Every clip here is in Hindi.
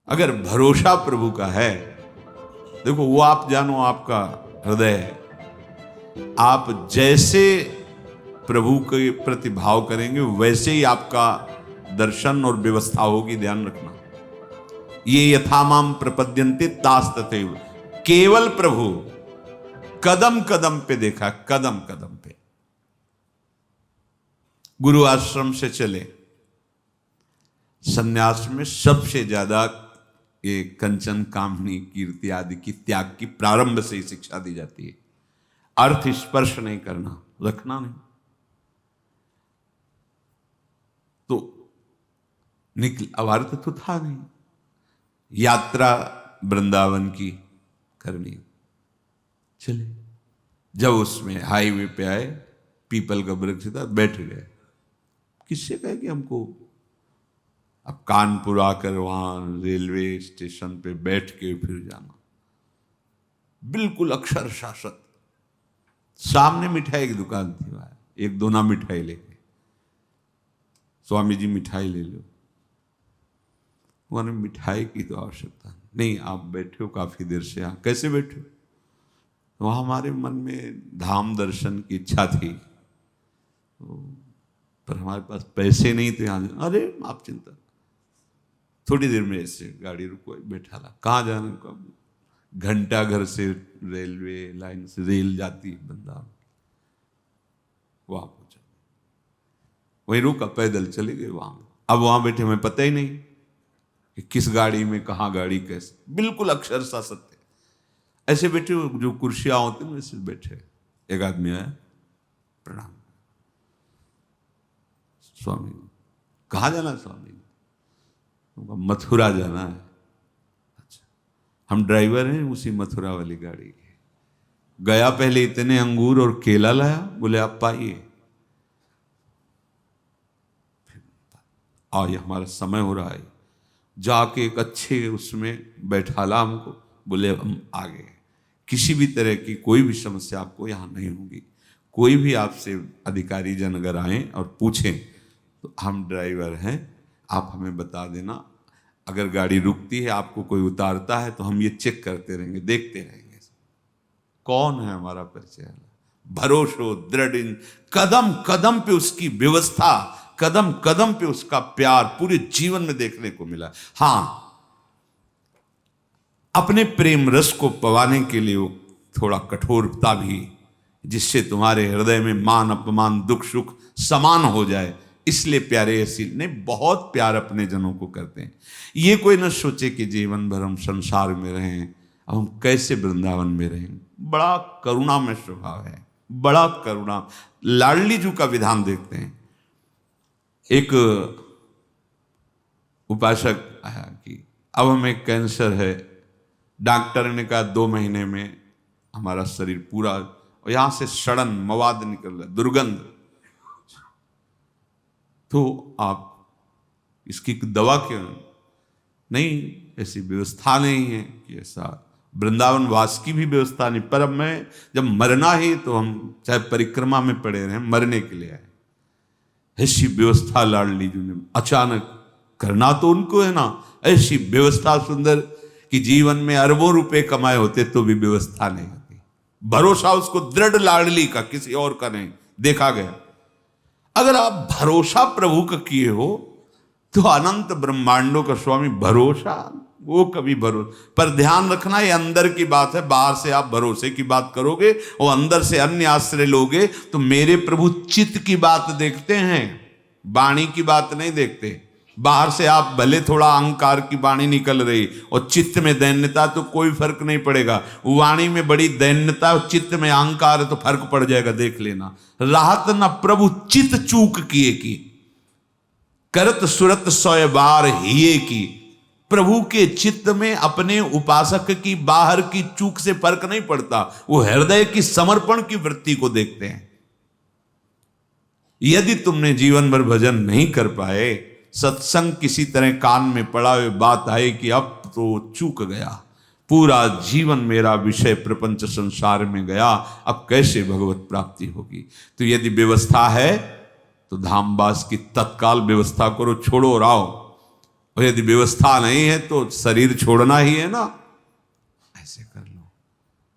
अगर भरोसा प्रभु का है, देखो वो आप जानो आपका हृदय है, आप जैसे प्रभु के प्रति भाव करेंगे वैसे ही आपका दर्शन और व्यवस्था होगी। ध्यान रखना, ये यथामाम प्रपद्यन्ते तास तथैव। केवल प्रभु कदम कदम पे देखा, कदम कदम पे। गुरु आश्रम से चले, संन्यास में सबसे ज्यादा ये कंचन कामनी कीर्ति आदि की त्याग की प्रारंभ से ही शिक्षा दी जाती है। अर्थ स्पर्श नहीं करना, रखना नहीं। तो निकल, अब अर्थ तो था नहीं, यात्रा वृंदावन की करनी। चले, जब उसमें हाईवे पे आए, पीपल का वृक्ष था, बैठ गए। किससे कहे कि हमको अब कानपुर आकर वहां रेलवे स्टेशन पे बैठ के फिर जाना, बिल्कुल अक्षर शासक। सामने मिठाई की दुकान थी, वहां एक दोना मिठाई लेके, स्वामी जी मिठाई ले लो। उन्होंने मिठाई की तो आवश्यकता नहीं, आप बैठे हो काफी देर से यहाँ, कैसे बैठे हो? वहां हमारे मन में धाम दर्शन की इच्छा थी, पर हमारे पास पैसे नहीं थे यहाँ। अरे आप चिंता, थोड़ी देर में ऐसे गाड़ी रुको, बैठा ला। कहाँ जाने का? घंटा घर से रेलवे लाइन से रेल जाती है वृंदावन, वहां पहुंचा, वहीं रुका, पैदल चले गए वहां। अब वहां बैठे, हमें पता ही नहीं कि किस गाड़ी में कहाँ गाड़ी कैसे, बिल्कुल अक्षरशः सत्य। ऐसे बैठे, जो कुर्सियां होती हैं वैसे बैठे। एक आदमी आया, प्रणाम, स्वामी कहाँ जाना है? स्वामी मथुरा जाना है। अच्छा, हम ड्राइवर हैं उसी मथुरा वाली गाड़ी के। गया, पहले इतने अंगूर और केला लाया, बोले आप पाइए। ये हमारा समय हो रहा है। जाके एक अच्छे उसमें बैठाला हमको, बोले हम आ गए। किसी भी तरह की कोई भी समस्या आपको यहाँ नहीं होगी। कोई भी आपसे अधिकारी जन अगर आए और पूछें तो हम ड्राइवर हैं, आप हमें बता देना। अगर गाड़ी रुकती है, आपको कोई उतारता है, तो हम ये चेक करते रहेंगे, देखते रहेंगे कौन है हमारा परिचय। भरोसो दृढ़, कदम कदम पे उसकी व्यवस्था, कदम कदम पे उसका प्यार पूरे जीवन में देखने को मिला। हाँ, अपने प्रेम रस को पवाने के लिए थोड़ा कठोरता भी, जिससे तुम्हारे हृदय में मान अपमान दुख सुख समान हो जाए, इसलिए प्यारे ऐसी नहीं, बहुत प्यार अपने जनों को करते हैं। ये कोई न सोचे कि जीवन भर हम संसार में रहें, अब हम कैसे वृंदावन में रहें। बड़ा करुणा में स्वभाव है, बड़ा करुणा। लाडली जी का विधान देखते हैं। एक उपासक आया कि अब हमें कैंसर है, डॉक्टर ने कहा 2 महीने में हमारा शरीर पूरा, और यहां से सड़न मवाद निकल रहा, दुर्गंध, तो आप इसकी दवा क्यों नहीं? ऐसी व्यवस्था नहीं है कि ऐसा वृंदावन वास की भी व्यवस्था नहीं। पर अब मैं जब मरना ही, तो हम चाहे परिक्रमा में पड़े रहे, मरने के लिए आए। ऐसी व्यवस्था लाडली जी ने अचानक, करना तो उनको है ना, ऐसी व्यवस्था सुंदर कि जीवन में अरबों रुपए कमाए होते तो भी व्यवस्था नहीं होती। भरोसा उसको दृढ़ लाडली का, किसी और का नहीं, देखा गया। अगर आप भरोसा प्रभु का किए हो, तो अनंत ब्रह्मांडों का स्वामी भरोसा, वो कभी भरोसा। पर ध्यान रखना, ये अंदर की बात है। बाहर से आप भरोसे की बात करोगे और अंदर से अन्य आश्रय लोगे, तो मेरे प्रभु चित्त की बात देखते हैं, वाणी की बात नहीं देखते। बाहर से आप भले थोड़ा अहंकार की वाणी निकल रही और चित्त में दैन्यता, तो कोई फर्क नहीं पड़ेगा। वाणी में बड़ी दैन्यता और चित्त में अहंकार है तो फर्क पड़ जाएगा, देख लेना। राहत न प्रभु चित चूक किए की, करत सुरत 100 बार हिये की। प्रभु के चित्त में अपने उपासक की बाहर की चूक से फर्क नहीं पड़ता, वो हृदय की समर्पण की वृत्ति को देखते हैं। यदि तुमने जीवन भर भजन नहीं कर पाए, सत्संग किसी तरह कान में पड़ा हुए बात आए कि अब तो चूक गया, पूरा जीवन मेरा विषय प्रपंच संसार में गया, अब कैसे भगवत प्राप्ति होगी। तो यदि व्यवस्था है तो धामवास की तत्काल व्यवस्था करो, छोड़ो और आओ। और यदि व्यवस्था नहीं है तो शरीर छोड़ना ही है ना, ऐसे कर लो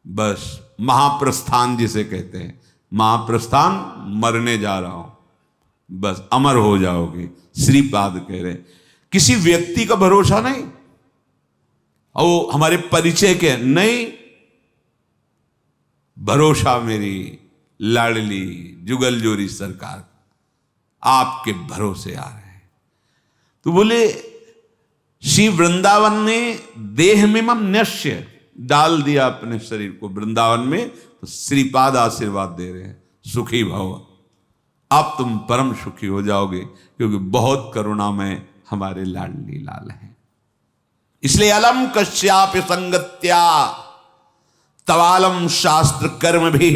बस। महाप्रस्थान जिसे कहते हैं, महाप्रस्थान, मरने जा रहा हूं, बस अमर हो जाओगे। श्रीपाद कह रहे किसी व्यक्ति का भरोसा नहीं, और वो हमारे परिचय के नहीं, भरोसा मेरी लाडली जुगल जोरी सरकार, आपके भरोसे आ रहे हैं। तो बोले श्री वृंदावन ने देह में मम न्यस्य, डाल दिया अपने शरीर को वृंदावन में, तो श्रीपाद आशीर्वाद दे रहे हैं, सुखी भव, अब तुम परम सुखी हो जाओगे, क्योंकि बहुत करुणामय हमारे लाडली लाल हैं। इसलिए अलम कश्याप संगत्या तवालम शास्त्र कर्म भी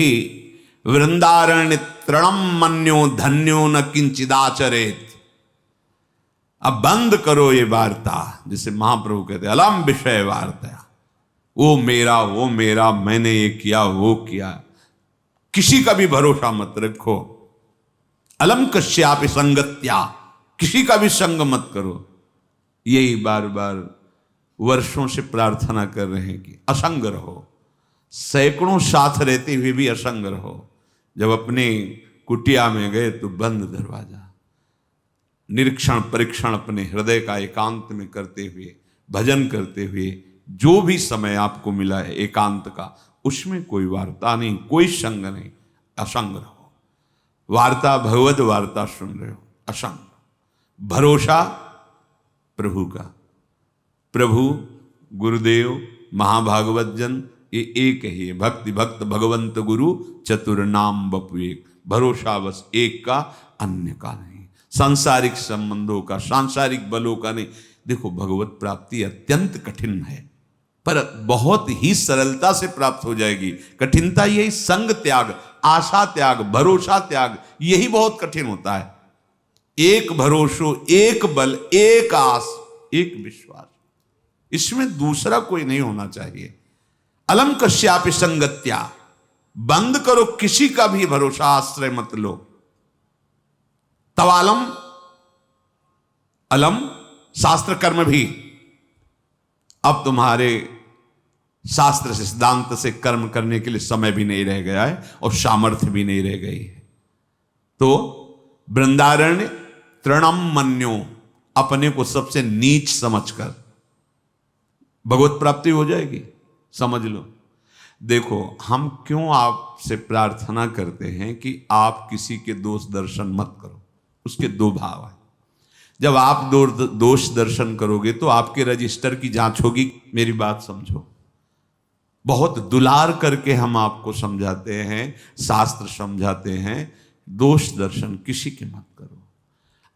वृंदारण्य तृणम मन्यो धन्यो न किंचिदाचरेत। अब बंद करो ये वार्ता, जिसे महाप्रभु कहते अलम विषय वार्ता, वो मेरा, मैंने ये किया वो किया, किसी का भी भरोसा मत रखो। अलम कश्यापि संगत्या, किसी का भी संग मत करो। यही बार बार वर्षों से प्रार्थना कर रहे हैं कि असंग रहो, सैकड़ों साथ रहते हुए भी असंग रहो। जब अपने कुटिया में गए तो बंद दरवाजा, निरीक्षण परीक्षण अपने हृदय का एकांत में करते हुए, भजन करते हुए, जो भी समय आपको मिला है एकांत का, उसमें कोई वार्ता नहीं, कोई संग नहीं, असंग रहो। वार्ता भगवत वार्ता सुन रहे हो, असंग। भरोसा प्रभु का, प्रभु गुरुदेव महाभागवत जन ये एक ही है। भक्ति भक्त भगवंत गुरु चतुर नाम बपु एक, भरोसा बस एक का, अन्य का नहीं। सांसारिक संबंधों का, सांसारिक बलों का नहीं। देखो भगवत प्राप्ति अत्यंत कठिन है, पर बहुत ही सरलता से प्राप्त हो जाएगी। कठिनता यही संग त्याग, आशा त्याग, भरोसा त्याग, यही बहुत कठिन होता है। एक भरोसो, एक बल, एक आस, एक विश्वास, इसमें दूसरा कोई नहीं होना चाहिए। अलम कश्यापि संगत्या, बंद करो, किसी का भी भरोसा आश्रय मत लो। तवालम, अलम शास्त्र कर्म भी, अब तुम्हारे शास्त्र से सिद्धांत से कर्म करने के लिए समय भी नहीं रह गया है और सामर्थ्य भी नहीं रह गई है। तो वृंदारण्य तृणम मन्यो, अपने को सबसे नीच समझकर भगवत प्राप्ति हो जाएगी, समझ लो। देखो हम क्यों आपसे प्रार्थना करते हैं कि आप किसी के दोष दर्शन मत करो, उसके दो भाव है। जब आप दोष दर्शन करोगे तो आपके रजिस्टर की जांच होगी। मेरी बात समझो, बहुत दुलार करके हम आपको समझाते हैं, शास्त्र समझाते हैं, दोष दर्शन किसी के मत करो।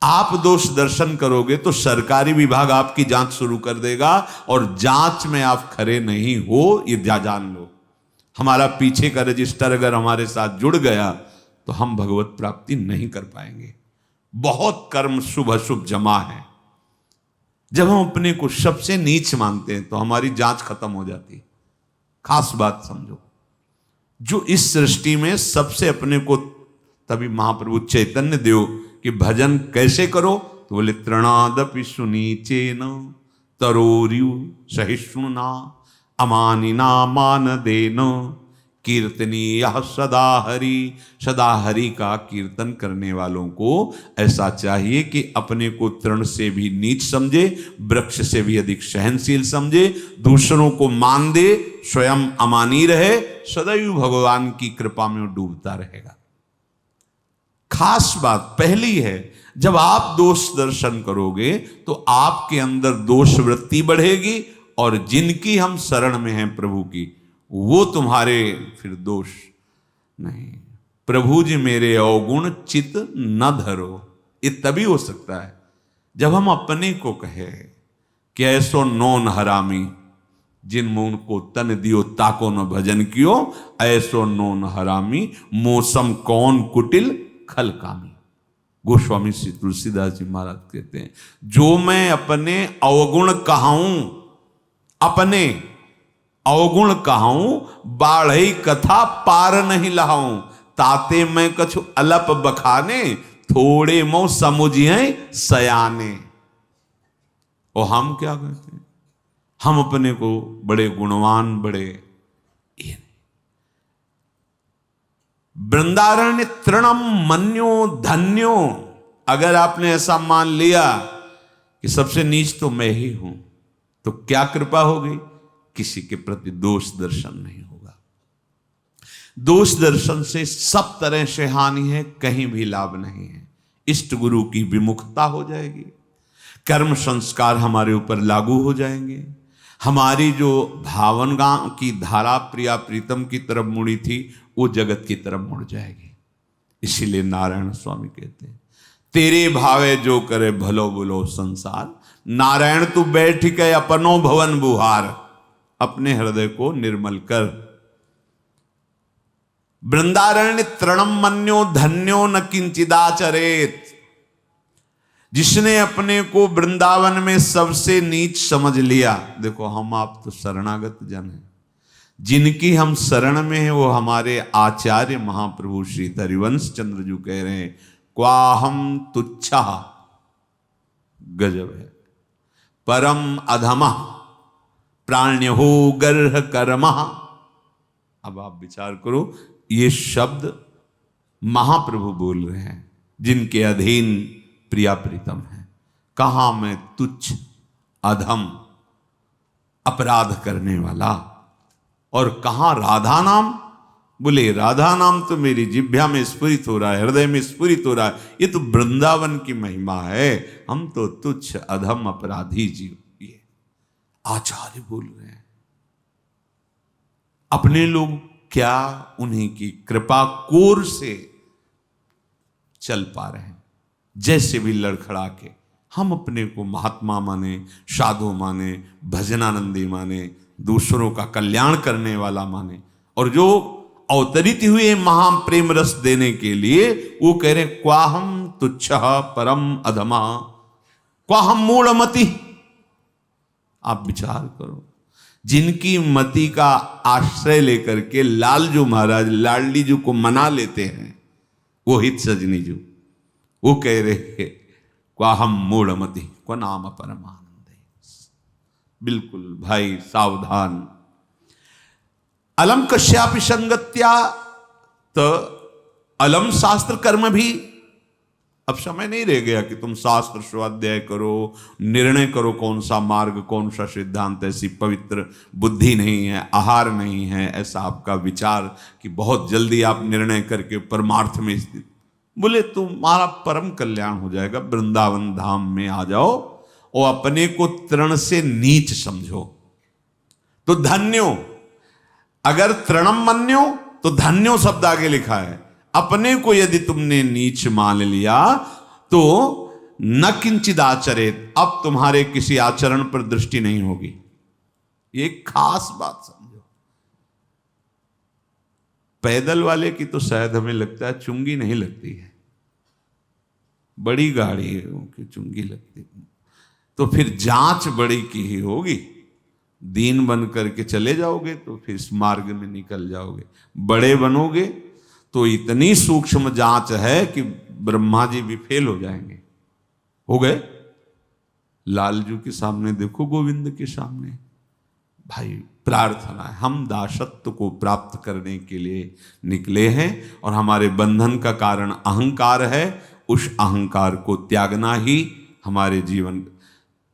आप दोष दर्शन करोगे तो सरकारी विभाग आपकी जांच शुरू कर देगा, और जांच में आप खरे नहीं हो ये जान लो। हमारा पीछे का रजिस्टर अगर हमारे साथ जुड़ गया तो हम भगवत प्राप्ति नहीं कर पाएंगे। बहुत कर्म शुभ अशुभ जमा है। जब हम अपने को सबसे नीच मानते हैं तो हमारी जांच खत्म हो जाती है। खास बात समझो, जो इस सृष्टि में सबसे अपने को, तभी महाप्रभु चैतन्य देव कि भजन कैसे करो, तो बोले तृणादपि सुनीचेन तरोर्यु सहिष्णुना अमानिना मान देन कीर्तनीय सदा हरि। सदा हरि का कीर्तन करने वालों को ऐसा चाहिए कि अपने को तृण से भी नीच समझे, वृक्ष से भी अधिक सहनशील समझे, दूसरों को मान दे, स्वयं अमानी रहे, सदैव भगवान की कृपा में डूबता रहेगा। खास बात पहली है, जब आप दोष दर्शन करोगे तो आपके अंदर दोष वृत्ति बढ़ेगी, और जिनकी हम शरण में हैं प्रभु की, वो तुम्हारे फिर दोष नहीं। प्रभु जी मेरे अवगुण चित न धरो, ये तभी हो सकता है जब हम अपने को कहे कि ऐसो नौन हरामी जिन मुन को तन दियो ताको न भजन कियो, ऐसो नौन हरामी मौसम कौन कुटिल खल कामी। गोस्वामी श्री तुलसीदास जी महाराज कहते हैं, जो मैं अपने अवगुण कहाऊं, अपने अवगुण कहाऊं, बाढ़ई कथा पार नहीं लहाऊं, ताते मैं कछु अलप बखाने, थोड़े मो समुझिए सयाने। और हम क्या कहते हैं, हम अपने को बड़े गुणवान, बड़े ये नहीं। वृंदारण्य तृणम मन्यो धन्यो, अगर आपने ऐसा मान लिया कि सबसे नीच तो मैं ही हूं, तो क्या कृपा होगी, किसी के प्रति दोष दर्शन नहीं होगा। दोष दर्शन से सब तरह से हानि है, कहीं भी लाभ नहीं है। इष्ट गुरु की विमुखता हो जाएगी, कर्म संस्कार हमारे ऊपर लागू हो जाएंगे, हमारी जो भावना की धारा प्रिया प्रीतम की तरफ मुड़ी थी वो जगत की तरफ मुड़ जाएगी। इसीलिए नारायण स्वामी कहते हैं, तेरे भावे जो करे भलो बुलो संसार, नारायण तू बैठ के अपनो भवन बुहार, अपने हृदय को निर्मल कर। वृंदारण्य तृणम मन्यो धन्यो न किंचिदाचरेत, जिसने अपने को वृंदावन में सबसे नीच समझ लिया। देखो हम आप तो शरणागत जन हैं, जिनकी हम शरण में हैं वो हमारे आचार्य महाप्रभु श्री हरिवंश चंद्र जी कह रहे हैं, क्वाहम तुच्छा, गजब है, परम अधमा प्राण्यो गर्ह कर्मा। अब आप विचार करो, ये शब्द महाप्रभु बोल रहे हैं जिनके अधीन प्रिया प्रीतम है। कहां मैं तुच्छ अधम अपराध करने वाला, और कहां राधा नाम, बोले राधा नाम तो मेरी जिह्वा में स्फुरित हो रहा है, हृदय में स्फुरित हो रहा है, ये तो वृंदावन की महिमा है, हम तो तुच्छ अधम अपराधी जीव। ये आचार्य बोल रहे हैं। अपने लोग क्या उन्हीं की कृपा कोर से चल पा रहे हैं, जैसे भी लड़खड़ा के हम अपने को महात्मा माने, साधु माने, भजनानंदी माने, दूसरों का कल्याण करने वाला माने, और जो अवतरित हुए महा प्रेम रस देने के लिए वो कह रहे क्वाहम तुच्छ परम अधमा क्वाहम मूढ़मति। आप विचार करो, जिनकी मति का आश्रय लेकर के लालजू महाराज लाडली जी को मना लेते हैं, वो हित सजनी जी, वो कह रहे क्वाहम मूढ़मति को नाम परमानंद। बिल्कुल भाई सावधान। अलम कश्यापि संगत्या, तो अलम शास्त्र कर्म भी। अब समय नहीं रह गया कि तुम शास्त्र स्वाध्याय करो, निर्णय करो कौन सा मार्ग, कौन सा सिद्धांत। ऐसी पवित्र बुद्धि नहीं है, आहार नहीं है ऐसा आपका विचार कि बहुत जल्दी आप निर्णय करके परमार्थ में स्थित। बोले तुम्हारा परम कल्याण हो जाएगा, वृंदावन धाम में आ जाओ और अपने को तृण से नीच समझो तो धन्यो। अगर तृणम मन्यो तो धन्यो शब्द आगे लिखा है। अपने को यदि तुमने नीच मान लिया तो न किंचित आचरेत, अब तुम्हारे किसी आचरण पर दृष्टि नहीं होगी। ये खास बात समझो। पैदल वाले की तो शायद हमें लगता है चुंगी नहीं लगती है, बड़ी गाड़ी है उनकी चुंगी लगती, तो फिर जांच बड़ी की ही होगी। दीन बन करके चले जाओगे तो फिर इस मार्ग में निकल जाओगे, बड़े बनोगे तो इतनी सूक्ष्म जांच है कि ब्रह्मा जी भी फेल हो जाएंगे। हो गए लालजू के सामने, देखो गोविंद के सामने। भाई प्रार्थना है, हम दासत्व को प्राप्त करने के लिए निकले हैं और हमारे बंधन का कारण अहंकार है। उस अहंकार को त्यागना ही हमारे जीवन।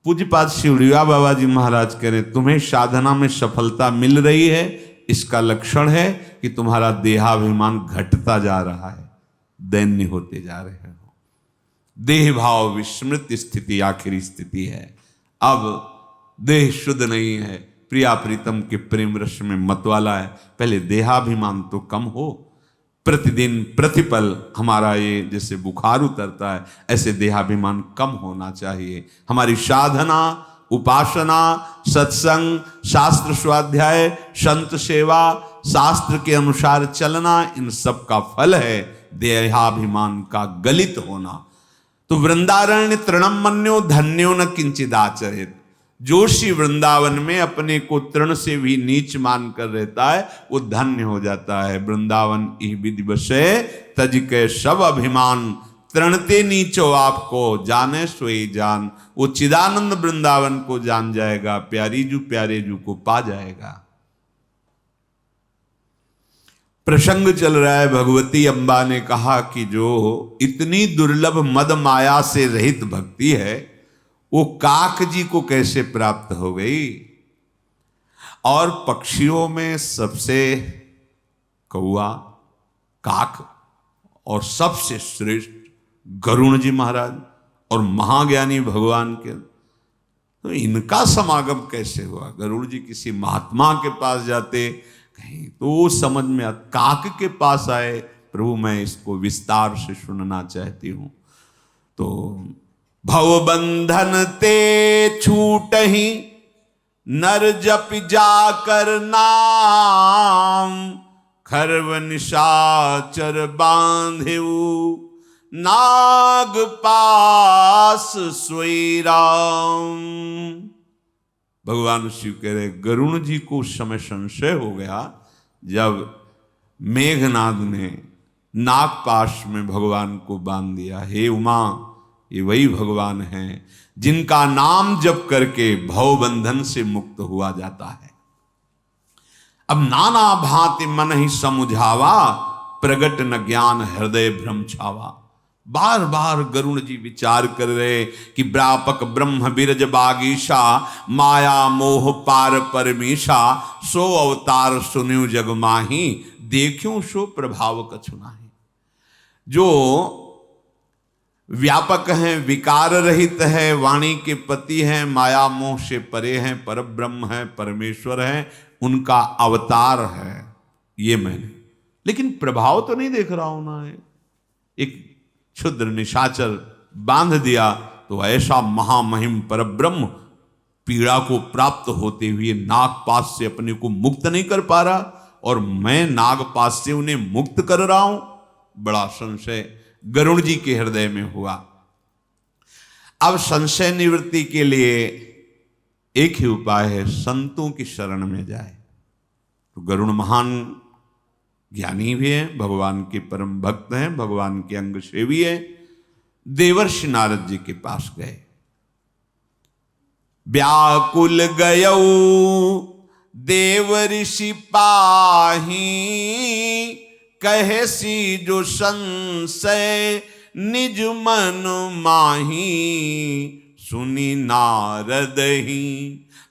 पूज्यपाद शिवड़िया बाबा जी महाराज कह रहे, तुम्हें साधना में सफलता मिल रही है, इसका लक्षण है कि तुम्हारा देहाभिमान घटता जा रहा है, दैन्य होते जा रहे हो। देह भाव विस्मृत स्थिति आखिरी स्थिति है। अब देह शुद्ध नहीं है, प्रिया प्रीतम के प्रेम रस में मतवाला है। पहले देहाभिमान तो कम हो। प्रतिदिन प्रतिपल हमारा ये जैसे बुखार उतरता है, ऐसे देहाभिमान कम होना चाहिए। हमारी साधना, उपासना, सत्संग, शास्त्र स्वाध्याय, संत सेवा, शास्त्र के अनुसार चलना, इन सब का फल है देहाभिमान का गलित होना। तो वृंदारण्य तृणम मन्यो धन्यो न किंचिदाचरेत। जो श्री वृंदावन में अपने को तृण से भी नीच मान कर रहता है वो धन्य हो जाता है। वृंदावन ई विधि बसे तज के सब अभिमान, तृणते नीचो आपको, जाने सोई जान। वो चिदानंद वृंदावन को जान जाएगा, प्यारी जू प्यारे जू को पा जाएगा। प्रसंग चल रहा है, भगवती अम्बा ने कहा कि जो इतनी दुर्लभ मद माया से रहित भक्ति है वो काक जी को कैसे प्राप्त हो गई। और पक्षियों में सबसे कौआ, काक और सबसे श्रेष्ठ गरुण जी महाराज और महाज्ञानी भगवान के, तो इनका समागम कैसे हुआ। गरुड़ जी किसी महात्मा के पास जाते कहीं तो समझ में काक के पास आए, प्रभु मैं इसको विस्तार से सुनना चाहती हूं। तो भवबंधन ते छूट ही नर जप जाकर नाम, खरव निशाचर बांधेऊ नाग पास सोई राम। भगवान शिव कह रहे गरुण जी को उस समय संशय हो गया जब मेघनाद ने नागपाश में भगवान को बांध दिया। हे उमा, ये वही भगवान हैं जिनका नाम जप करके भवबंधन से मुक्त हुआ जाता है। अब नाना भांति मन ही समुझावा, प्रगट न ज्ञान हृदय भ्रम छावा। बार बार गरुण जी विचार कर रहे कि व्यापक ब्रह्म बिरज बागीशा, माया मोह पार परमीशा, सो अवतार सुन्यु जग माही, देखूं सो प्रभाव कछु नाही। जो व्यापक हैं, विकार रहित है, वाणी के पति हैं, माया मोह से परे हैं, पर ब्रह्म है, परमेश्वर है, उनका अवतार है ये मैंने, लेकिन प्रभाव तो नहीं देख रहा हूं ना। एक क्षुद्र निशाचर बांध दिया तो ऐसा महामहिम परब्रह्म पीड़ा को प्राप्त होते हुए नागपाश से अपने को मुक्त नहीं कर पा रहा, और मैं नागपाश से उन्हें मुक्त कर रहा हूं। बड़ा संशय गरुड़ जी के हृदय में हुआ। अब संशय निवृत्ति के लिए एक ही उपाय है, संतों की शरण में जाए। तो गरुड़ महान ज्ञानी भी है, भगवान के परम भक्त हैं, भगवान के अंग सेवी है। देवर्षि नारद जी के पास गए। व्याकुल गयऊ देव ऋषि पाही, कहे सी जो संशय निज मन माही। सुनी नारद ही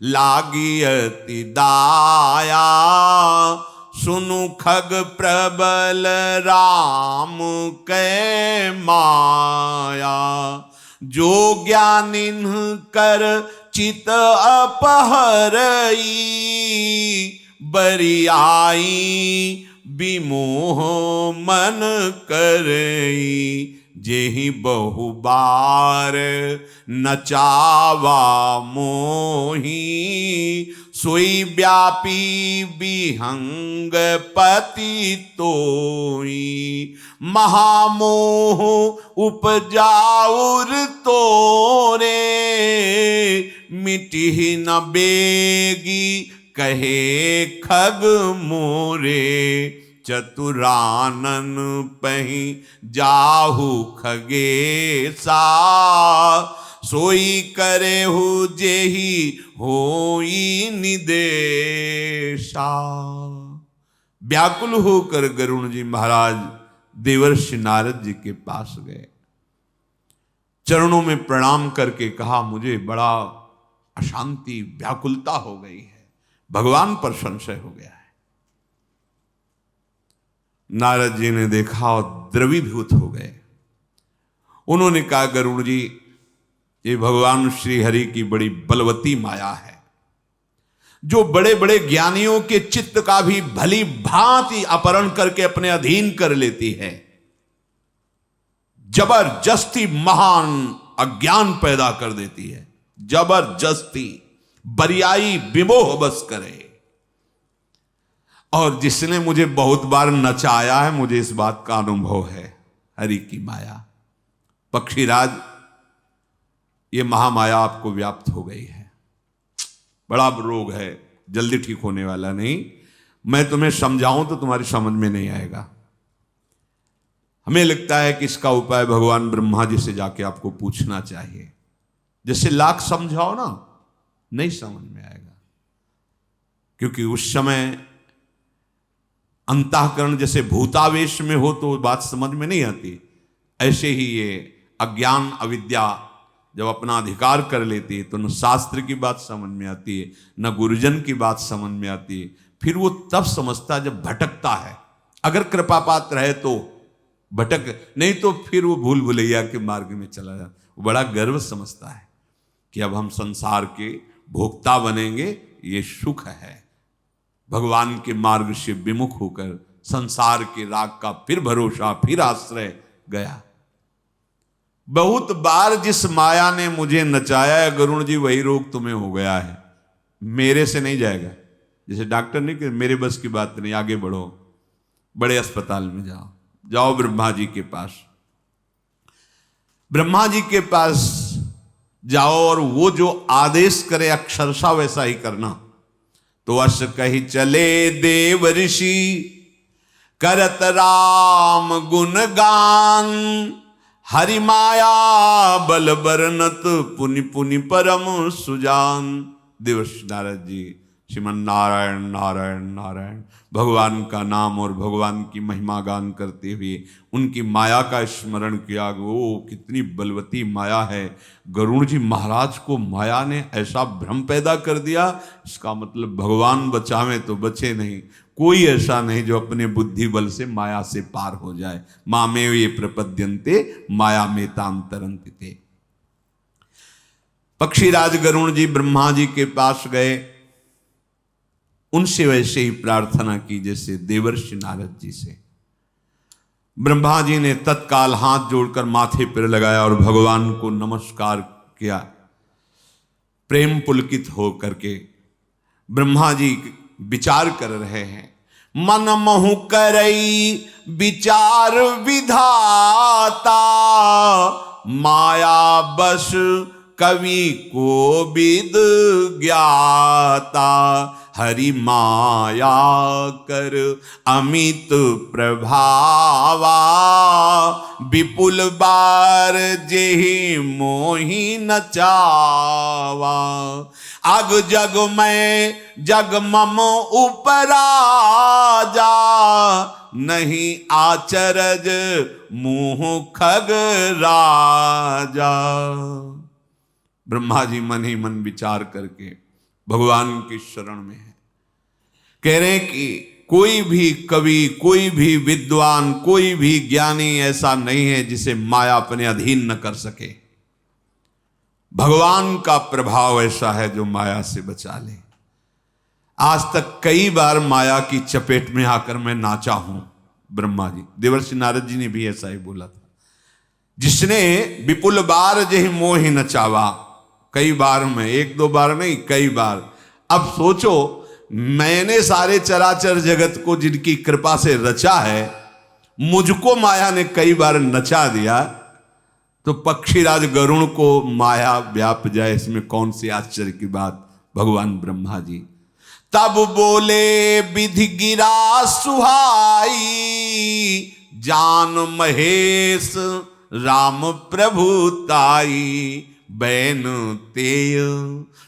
लागी अति दाया, सुनु खग प्रबल राम कै माया। जो ज्ञानिन कर चित अपहरई, बरियाई विमोह मन करई। जेहि बहु बार नचावा मोही, सोई व्यापी विहंग पति तोई। महामोह उपजाउर तोरे, मिटी न बेगी कहे खग मोरे। चतुरानन पही जाहु खगेसा, सोई करे हु जेहि होई निदेशा। व्याकुल होकर गरुण जी महाराज देवर्षि नारद जी के पास गए, चरणों में प्रणाम करके कहा मुझे बड़ा अशांति व्याकुलता हो गई है, भगवान पर संशय हो गया है। नारद जी ने देखा और द्रवीभूत हो गए। उन्होंने कहा गरुड़ जी, ये भगवान श्री हरि की बड़ी बलवती माया है, जो बड़े बड़े ज्ञानियों के चित्त का भी भली भांति अपहरण करके अपने अधीन कर लेती है। जबरदस्ती महान अज्ञान पैदा कर देती है, जबरदस्ती बरियाई विमोह बस करे। और जिसने मुझे बहुत बार नचाया है, मुझे इस बात का अनुभव है, हरि की माया। पक्षीराज, ये महामाया आपको व्याप्त हो गई है, बड़ा रोग है, जल्दी ठीक होने वाला नहीं। मैं तुम्हें समझाऊं तो तुम्हारी समझ में नहीं आएगा। हमें लगता है कि इसका उपाय भगवान ब्रह्मा जी से जाके आपको पूछना चाहिए। जैसे लाख समझाओ ना, नहीं समझ में आएगा, क्योंकि उस समय अंतःकरण जैसे भूतावेश में हो तो बात समझ में नहीं आती। ऐसे ही ये अज्ञान अविद्या जब अपना अधिकार कर लेती है तो न शास्त्र की बात समझ में आती है, न गुरुजन की बात समझ में आती है। फिर वो तब समझता जब भटकता है। अगर कृपापात रहे तो भटक, नहीं तो फिर वो भूल भुलैया के मार्ग में चला जाता। वो बड़ा गर्व समझता है कि अब हम संसार के भोक्ता बनेंगे, ये सुख है। भगवान के मार्ग से विमुख होकर संसार के राग का फिर भरोसा, फिर आश्रय गया। बहुत बार जिस माया ने मुझे नचाया है गरुण जी, वही रोग तुम्हें हो गया है, मेरे से नहीं जाएगा। जैसे डॉक्टर ने कि मेरे बस की बात नहीं, आगे बढ़ो, बड़े अस्पताल में जाओ, जाओ ब्रह्मा जी के पास। ब्रह्मा जी के पास जाओ और वो जो आदेश करे अक्षरशा वैसा ही करना। तो अस कही चले देव ऋषि करत राम गुणगान, हरि माया बल बरनत पुनि पुनि परम सुजान। देवर्षि नारद जी श्रीमन नारायण नारायण नारायण भगवान का नाम और भगवान की महिमा गान करते हुए उनकी माया का स्मरण किया। वो कितनी बलवती माया है। गरुड़ जी महाराज को माया ने ऐसा भ्रम पैदा कर दिया, इसका मतलब भगवान बचावे तो बचे नहीं। कोई ऐसा नहीं जो अपने बुद्धि बल से माया से पार हो जाए। मामे ये प्रपद्यन्ते माया में ताम तरन्ते। पक्षीराज गरुड़ जी ब्रह्मा जी के पास गए, उनसे वैसे ही प्रार्थना की जैसे देवर्षि नारद जी से। ब्रह्मा जी ने तत्काल हाथ जोड़कर माथे पर लगाया और भगवान को नमस्कार किया। प्रेम पुलकित हो करके ब्रह्मा जी विचार कर रहे हैं। मन महु करई विचार विधाता, माया बस कवि को विद ज्ञाता। हरि माया कर अमित प्रभावा, विपुल बार जेहि मोहि नचावा। अग जग में जग मम उपराजा, नहीं आचरज मुँह खग राजा। ब्रह्मा जी मन ही मन विचार करके भगवान की शरण में है। कह रहे हैं कि कोई भी कवि, कोई भी विद्वान, कोई भी ज्ञानी ऐसा नहीं है जिसे माया अपने अधीन न कर सके। भगवान का प्रभाव ऐसा है जो माया से बचा ले। आज तक कई बार माया की चपेट में आकर मैं नाचा हूं। ब्रह्मा जी, देवर्षि नारद जी ने भी ऐसा ही बोला था। जिसने विपुल बार जेहि मोहि नचावा, कई बार में, एक दो बार नहीं, कई बार। अब सोचो, मैंने सारे चराचर जगत को जिनकी कृपा से रचा है, मुझको माया ने कई बार नचा दिया, तो पक्षीराज गरुण को माया व्याप जाए, इसमें कौन सी आश्चर्य की बात। भगवान ब्रह्मा जी तब बोले विधि गिरा सुहाई, जान महेश राम प्रभु ताई। बैन तेय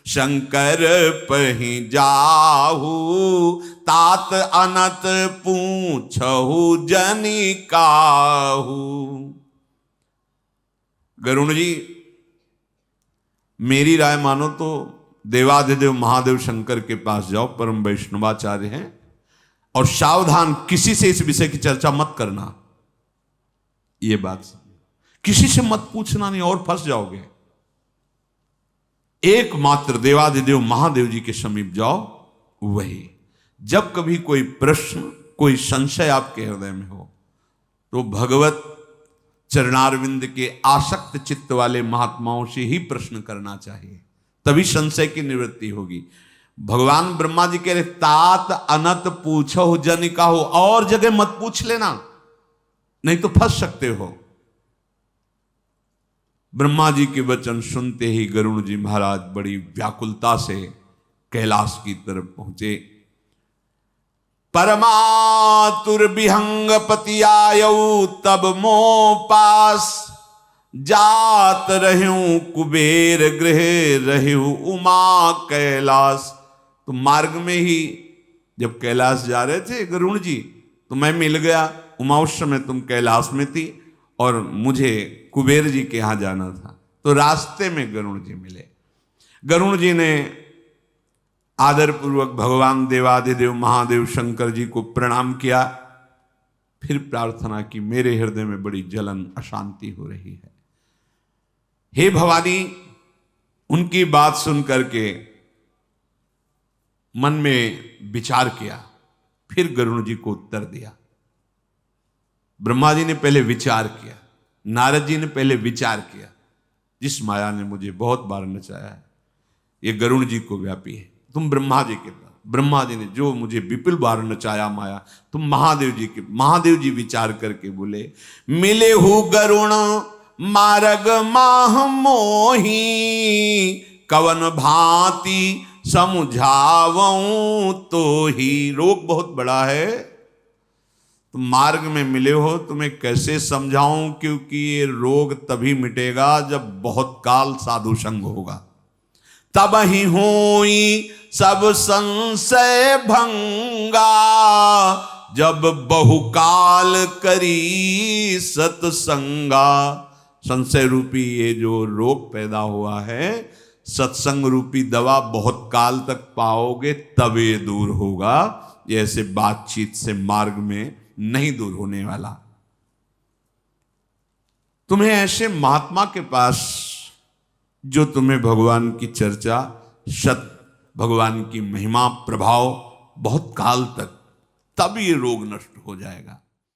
शंकर पहि जाहू, तात अनत पूछहु जनि काहू। गरुण जी, मेरी राय मानो तो देवाधिदेव महादेव शंकर के पास जाओ, परम वैष्णवाचार्य हैं, और सावधान, किसी से इस विषय की चर्चा मत करना। ये बात किसी से मत पूछना, नहीं और फंस जाओगे। एकमात्र देवाधिदेव महादेव जी के समीप जाओ। वही जब कभी कोई प्रश्न, कोई संशय आपके हृदय में हो, तो भगवत चरणारविंद के आसक्त चित्त वाले महात्माओं से ही प्रश्न करना चाहिए, तभी संशय की निवृत्ति होगी। भगवान ब्रह्मा जी कह रहे तात अनत पूछो जन काहू, और जगह मत पूछ लेना, नहीं तो फंस सकते हो। ब्रह्मा जी के वचन सुनते ही गरुड़ जी महाराज बड़ी व्याकुलता से कैलाश की तरफ पहुंचे। परमातुर विहंग पति आयऊ तब मोह पास, जात रहूं कुबेर गृह रहूं उमा कैलाश। तो मार्ग में ही जब कैलाश जा रहे थे गरुण जी, तो मैं मिल गया। उमा उस समय तुम कैलाश में थी और मुझे कुबेर जी के यहां जाना था, तो रास्ते में गरुण जी मिले। गरुण जी ने आदरपूर्वक भगवान देवाधिदेव महादेव शंकर जी को प्रणाम किया, फिर प्रार्थना की, मेरे हृदय में बड़ी जलन अशांति हो रही है, हे भवानी। उनकी बात सुन करके मन में विचार किया, फिर गरुण जी को उत्तर दिया। ब्रह्मा जी ने पहले विचार किया, नारद जी ने पहले विचार किया, जिस माया ने मुझे बहुत बार नचाया है ये गरुण जी को व्यापी है। तुम ब्रह्मा जी के पास, ब्रह्मा जी ने जो मुझे विपुल बार नचाया माया, तुम महादेव जी के। महादेव जी विचार करके बोले, मिले हु गरुण मार्ग माह मोही, कवन भांति समझावऊं तो ही। रोग बहुत बड़ा है, तुम मार्ग में मिले हो, तुम्हें कैसे समझाऊं, क्योंकि ये रोग तभी मिटेगा जब बहुत काल साधु संग होगा, तब ही होई सब संशय भंगा, जब बहुकाल करी सत्संगा। संशय रूपी ये जो रोग पैदा हुआ है, सत्संग रूपी दवा बहुत काल तक पाओगे तब ये दूर होगा, ये ऐसे बातचीत से मार्ग में नहीं दूर होने वाला। तुम्हें ऐसे महात्मा के पास जो तुम्हें भगवान की चर्चा, सत भगवान की महिमा प्रभाव बहुत काल तक, तब ये रोग नष्ट हो जाएगा।